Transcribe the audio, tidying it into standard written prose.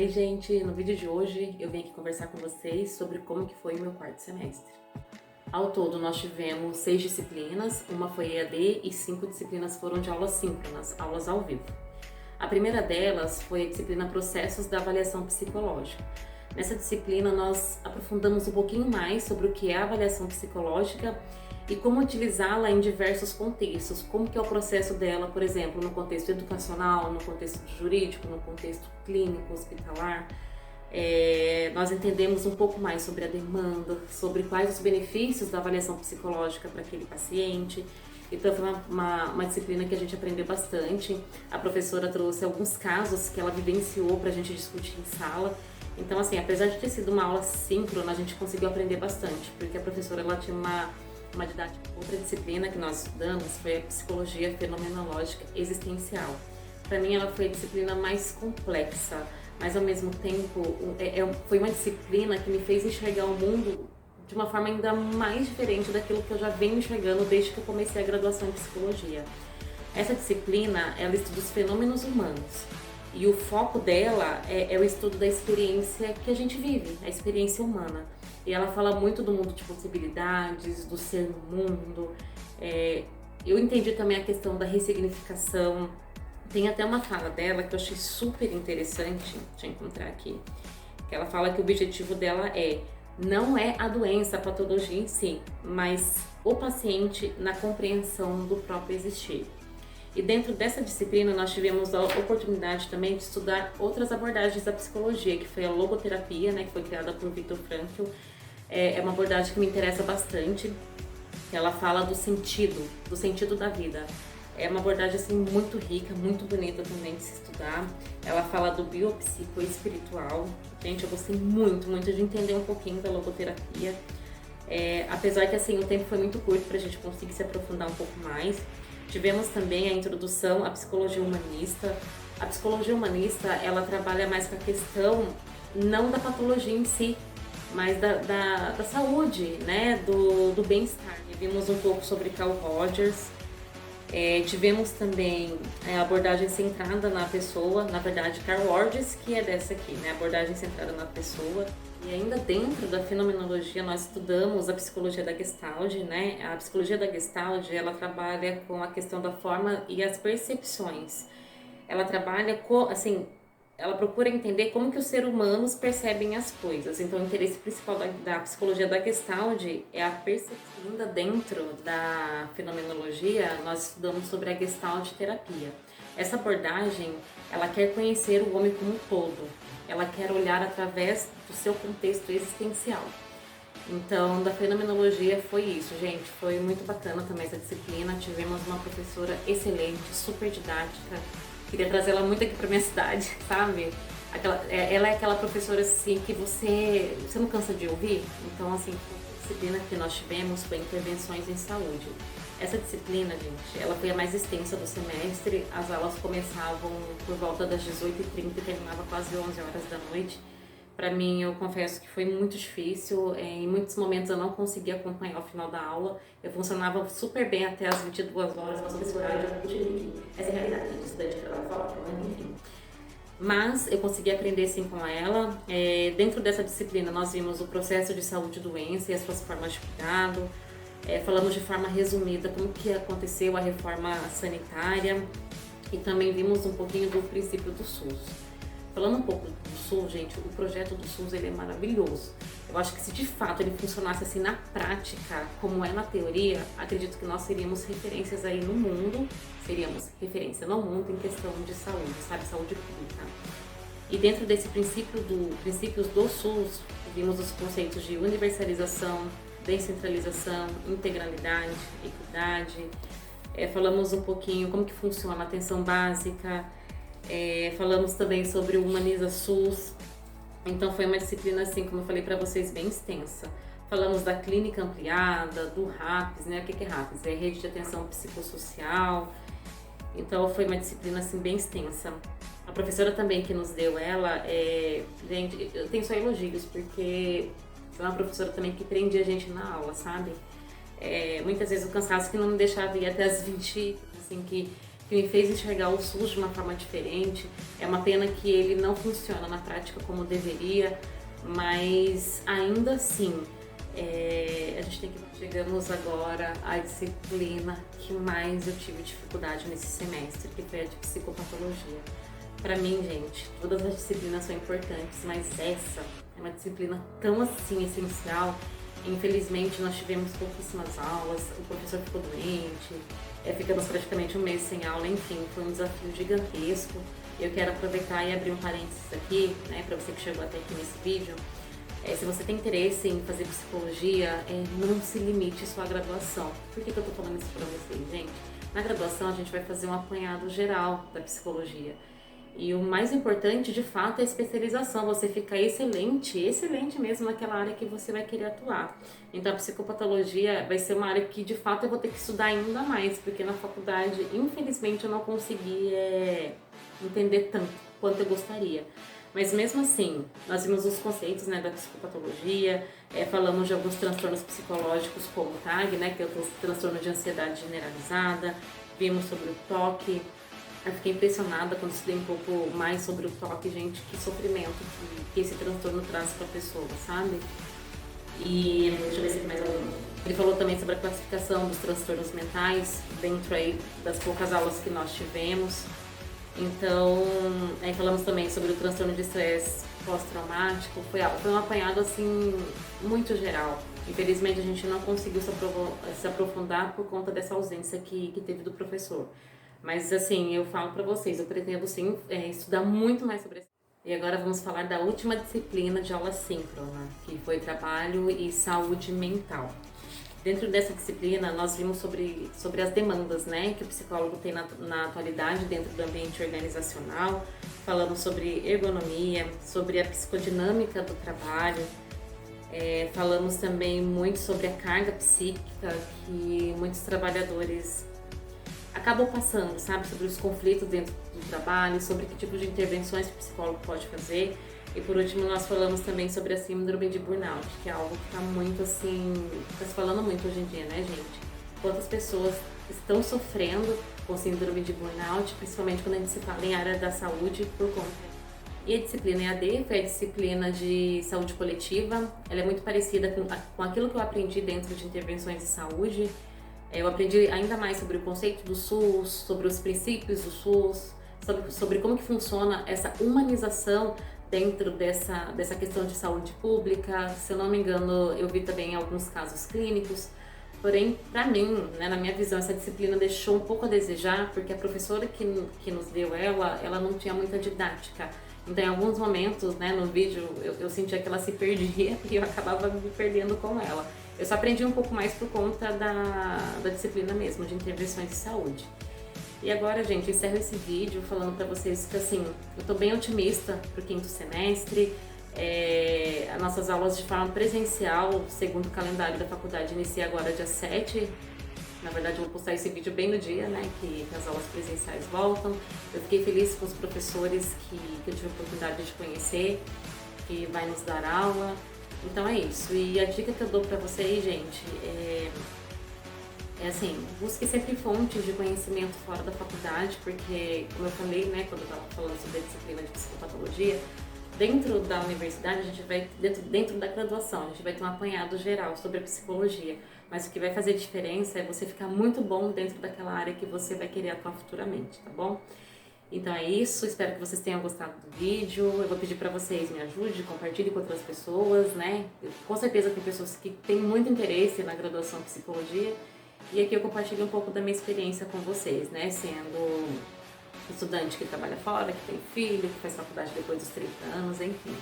Oi gente, no vídeo de hoje eu vim aqui conversar com vocês sobre como que foi o meu quarto semestre. Ao todo nós tivemos 6 disciplinas, uma foi EAD e 5 disciplinas foram de aulas síncronas, aulas ao vivo. A primeira delas foi a disciplina Processos da Avaliação Psicológica. Nessa disciplina nós aprofundamos um pouquinho mais sobre o que é a avaliação psicológica e como utilizá-la em diversos contextos, como que é o processo dela, por exemplo, no contexto educacional, no contexto jurídico, no contexto clínico, hospitalar. Nós entendemos um pouco mais sobre a demanda, sobre quais os benefícios da avaliação psicológica para aquele paciente. Então foi uma disciplina que a gente aprendeu bastante. A professora trouxe alguns casos que ela vivenciou para a gente discutir em sala. Então assim, apesar de ter sido uma aula síncrona, a gente conseguiu aprender bastante, porque a professora ela tinha uma didática. Outra disciplina que nós estudamos foi a Psicologia Fenomenológica Existencial. Para mim ela foi a disciplina mais complexa, mas ao mesmo tempo foi uma disciplina que me fez enxergar o mundo de uma forma ainda mais diferente daquilo que eu já venho enxergando desde que eu comecei a graduação em Psicologia. Essa disciplina, ela estuda os fenômenos humanos e o foco dela é o estudo da experiência que a gente vive, a experiência humana. E ela fala muito do mundo de possibilidades, do ser no mundo. Eu entendi também a questão da ressignificação. Tem até uma fala dela que eu achei super interessante, deixa eu encontrar aqui, que ela fala que o objetivo dela não é a doença, a patologia em si, mas o paciente na compreensão do próprio existir. E dentro dessa disciplina nós tivemos a oportunidade também de estudar outras abordagens da psicologia, que foi a logoterapia, né, que foi criada por Viktor Frankl. É uma abordagem que me interessa bastante, que ela fala do sentido da vida. É uma abordagem assim muito rica, muito bonita também de se estudar. Ela fala do biopsicoespiritual. Gente, eu gostei muito de entender um pouquinho da logoterapia. Apesar que assim o tempo foi muito curto para a gente conseguir se aprofundar um pouco mais. Tivemos também a introdução à psicologia humanista. A psicologia humanista, ela trabalha mais com a questão não da patologia em si, mas da saúde, né, do bem-estar. Vimos um pouco sobre Carl Rogers. Tivemos também a abordagem centrada na pessoa, na verdade Carl Rogers, que é dessa aqui, né, abordagem centrada na pessoa. E ainda dentro da fenomenologia nós estudamos a psicologia da Gestalt, né? A psicologia da Gestalt, ela trabalha com a questão da forma e as percepções. Ela trabalha com, assim, ela procura entender como que os seres humanos percebem as coisas. Então o interesse principal da psicologia da Gestalt é a percepção. Ainda dentro da fenomenologia, nós estudamos sobre a Gestalt terapia. Essa abordagem, ela quer conhecer o homem como um todo. Ela quer olhar através do seu contexto existencial. Então, da fenomenologia foi isso, gente. Foi muito bacana também essa disciplina. Tivemos uma professora excelente, super didática. Queria trazer ela muito aqui pra minha cidade, sabe? Ela é aquela professora assim que você não cansa de ouvir. Então, assim, a disciplina que nós tivemos foi intervenções em saúde. Essa disciplina, gente, ela foi a mais extensa do semestre. As aulas começavam por volta das 18h30 e terminava quase 11 horas da noite. Para mim, eu confesso que foi muito difícil. Em muitos momentos eu não conseguia acompanhar o final da aula. Eu funcionava super bem até as 22 horas, mas esse horário eu tive. Essa é a realidade, de estudante que ela fala, enfim. Mas eu consegui aprender sim com ela. Dentro dessa disciplina nós vimos o processo de saúde e doença e as suas formas de cuidado. Falamos de forma resumida como que aconteceu a reforma sanitária e também vimos um pouquinho do princípio do SUS. Falando um pouco do SUS, gente, o projeto do SUS ele é maravilhoso. Eu acho que se de fato ele funcionasse assim na prática, como é na teoria, acredito que nós seríamos referências aí no mundo, seríamos referência no mundo em questão de saúde, sabe, saúde pública. E dentro desse princípios do SUS, vimos os conceitos de universalização, descentralização, integralidade, equidade. Falamos um pouquinho como que funciona a atenção básica. Falamos também sobre o Humaniza SUS. Então foi uma disciplina, assim, como eu falei para vocês, bem extensa. Falamos da clínica ampliada, do RAPS, né? O que é RAPS? É Rede de Atenção Psicossocial. Então foi uma disciplina, assim, bem extensa. A professora também que nos deu ela, gente, eu tenho só elogios, porque foi uma professora também que prendia a gente na aula, sabe? Muitas vezes o cansaço que não me deixava ir até as 20, assim, que que me fez enxergar o SUS de uma forma diferente. É uma pena que ele não funciona na prática como deveria, mas ainda assim, a gente tem que... Chegamos agora à disciplina que mais eu tive dificuldade nesse semestre, que foi a de psicopatologia. Para mim, gente, todas as disciplinas são importantes, mas essa é uma disciplina tão assim essencial. Infelizmente, nós tivemos pouquíssimas aulas, o professor ficou doente, ficamos praticamente um mês sem aula, enfim, foi um desafio gigantesco. Eu quero aproveitar e abrir um parênteses aqui, né, para você que chegou até aqui nesse vídeo. Se você tem interesse em fazer psicologia, não se limite à sua graduação. Por que eu tô falando isso para vocês, gente? Na graduação, a gente vai fazer um apanhado geral da psicologia. E o mais importante, de fato, é a especialização. Você ficar excelente mesmo naquela área que você vai querer atuar. Então, a psicopatologia vai ser uma área que, de fato, eu vou ter que estudar ainda mais, porque na faculdade, infelizmente, eu não consegui entender tanto quanto eu gostaria. Mas mesmo assim, nós vimos os conceitos, né, da psicopatologia, falamos de alguns transtornos psicológicos como o TAG, né, que é o transtorno de ansiedade generalizada, vimos sobre o TOC. Eu fiquei impressionada quando estudei um pouco mais sobre o TOC, gente, que sofrimento que esse transtorno traz para a pessoa, sabe? E deixa eu ver se tem mais algum. Ele falou também sobre a classificação dos transtornos mentais, dentro aí das poucas aulas que nós tivemos. Então, falamos também sobre o transtorno de estresse pós-traumático. Foi um apanhado assim muito geral. Infelizmente a gente não conseguiu se aprofundar por conta dessa ausência que teve do professor. Mas assim, eu falo para vocês, eu pretendo sim estudar muito mais sobre isso. E agora vamos falar da última disciplina de aula síncrona, que foi trabalho e saúde mental. Dentro dessa disciplina, nós vimos sobre as demandas, né, que o psicólogo tem na atualidade dentro do ambiente organizacional. Falamos sobre ergonomia, sobre a psicodinâmica do trabalho. Falamos também muito sobre a carga psíquica que muitos trabalhadores acabam passando, sabe? Sobre os conflitos dentro do trabalho, sobre que tipo de intervenções que o psicólogo pode fazer. E por último, nós falamos também sobre a síndrome de burnout, que é algo que está muito assim, está se falando muito hoje em dia, né, gente? Quantas pessoas estão sofrendo com síndrome de burnout, principalmente quando a gente se fala em área da saúde por conta. E a disciplina EAD foi a disciplina de saúde coletiva. Ela é muito parecida com aquilo que eu aprendi dentro de intervenções de saúde. Eu aprendi ainda mais sobre o conceito do SUS, sobre os princípios do SUS, sobre como que funciona essa humanização dentro dessa questão de saúde pública. Se eu não me engano, eu vi também alguns casos clínicos. Porém, para mim, né, na minha visão, essa disciplina deixou um pouco a desejar, porque a professora que nos deu ela não tinha muita didática. Então, em alguns momentos, né, no vídeo, eu sentia que ela se perdia e eu acabava me perdendo com ela. Eu só aprendi um pouco mais por conta da disciplina mesmo, de intervenções de saúde. E agora, gente, eu encerro esse vídeo falando pra vocês que, assim, eu tô bem otimista pro 5º semestre. As nossas aulas de forma presencial, segundo o calendário da faculdade, inicia agora dia 7. Na verdade, eu vou postar esse vídeo bem no dia, né, que as aulas presenciais voltam. Eu fiquei feliz com os professores que eu tive a oportunidade de conhecer, que vai nos dar aula. Então é isso. E a dica que eu dou pra vocês, gente, assim, busque sempre fontes de conhecimento fora da faculdade, porque, como eu falei, né, quando eu estava falando sobre a disciplina de psicopatologia, dentro da universidade, a gente vai, dentro da graduação, a gente vai ter um apanhado geral sobre a psicologia, mas o que vai fazer diferença é você ficar muito bom dentro daquela área que você vai querer atuar futuramente, tá bom? Então é isso, espero que vocês tenham gostado do vídeo. Eu vou pedir para vocês me ajudem, compartilhem com outras pessoas, né? Com certeza tem pessoas que têm muito interesse na graduação em psicologia. E aqui eu compartilho um pouco da minha experiência com vocês, né? Sendo estudante que trabalha fora, que tem filho, que faz faculdade depois dos 30 anos, enfim.